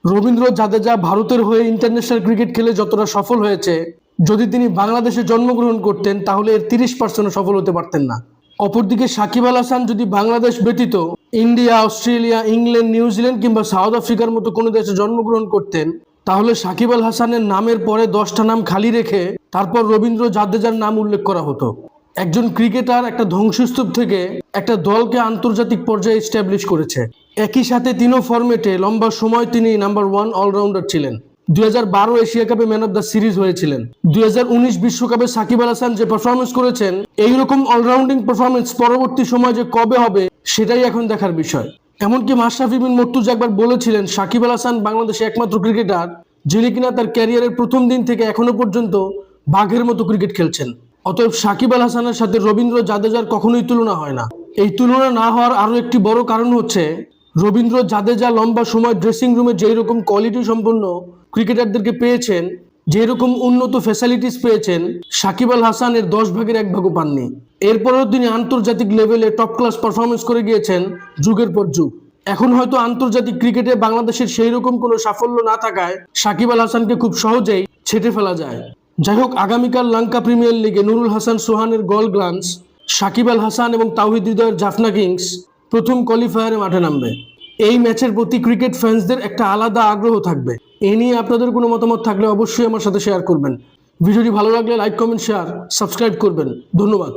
রবীন্দ্র জাদেজা ভারতের হয়ে international cricket খেলে যতটা সফল হয়েছে, যদি তিনি বাংলাদেশে জন্মগ্রহণ করতেন তাহলে এর 30% সফল হতে পারতেন না। অপরদিকে সাকিব আল হাসান যদি বাংলাদেশ ব্যতীত ইন্ডিয়া, অস্ট্রেলিয়া, ইংল্যান্ড, নিউজিল্যান্ড কিংবা সাউথ আফ্রিকার মতো কোনো দেশে জন্মগ্রহণ করতেন, তাহলে সাকিব আল হাসানের নামের পরে 10টা নাম খালি রেখে তারপর রবীন্দ্র জাদেজার নাম উল্লেখ করা হতো। একজন ক্রিকেটার একটা ধ্বংসস্তূপ থেকে একটা দলকে আন্তর্জাতিক পর্যায়ে এস্টাবলিশ করেছে। একই সাথে তিনও ফরম্যাটে লম্বা সময় তিনি নাম্বার 1 অলরাউন্ডার ছিলেন। 2012 এশিয়া কাপে ম্যান অফ দ্য সিরিজ হয়েছিলেন। 2019 বিশ্বকাপে সাকিব আল হাসান যে পারফরমেন্স করেছেন, এইরকম অলরাউন্ডিং পারফরমেন্স পরবর্তী সময় যে কবে হবে সেটাই এখন দেখার বিষয়। এমনকি মাশরাফি বিন মুর্তজা একবার বলেছিলেন, সাকিব আল হাসান বাংলাদেশে একমাত্র ক্রিকেটার যিনি কিনা তার ক্যারিয়ারের প্রথম দিন থেকে এখনো পর্যন্ত বাঘের মতো ক্রিকেট খেলছেন। অতএব সাকিব আল হাসানের সাথে রবীন্দ্র জাদেজার কখনোই তুলনা হয় না। এই তুলনা না হওয়ার আরো একটি বড় কারণ হচ্ছে, রবীন্দ্র জাদেজা লম্বা সময় ড্রেসিং রুমে যেই রকম কোয়ালিটি সম্পন্ন ক্রিকেটারদেরকে পেয়েছেন, যেই রকম উন্নত ফ্যাসিলিটিস পেয়েছেন, সাকিব আল হাসান এর 10 ভাগের 1 ভাগও পাননি। এরপরেও তিনি আন্তর্জাতিক লেভেলে টপ ক্লাস পারফরমেন্স করে গিয়েছেন যুগের পর যুগ। এখন হয়তো আন্তর্জাতিক ক্রিকেটে বাংলাদেশের সেই রকম কোনো সাফল্য না থাকায় সাকিব আল হাসানকে খুব সহজেই ছেঁটে ফেলা যায়। যাই হোক, আগামীকাল লঙ্কা প্রিমিয়ার লিগে নুরুল হাসান সোহানের গোল গ্লান্স, সাকিব আল হাসান এবং তাওহিদ হৃদয়ের জাফনা কিংস প্রথম কোয়ালিফায়ারে মাঠে নামবে। এই ম্যাচের প্রতি ক্রিকেট ফ্যান্সদের একটা আলাদা আগ্রহ থাকবে। এ নিয়ে আপনাদের কোনো মতামত থাকলে অবশ্যই আমার সাথে শেয়ার করবেন। ভিডিওটি ভালো লাগলে লাইক, কমেন্ট, শেয়ার, সাবস্ক্রাইব করবেন। ধন্যবাদ।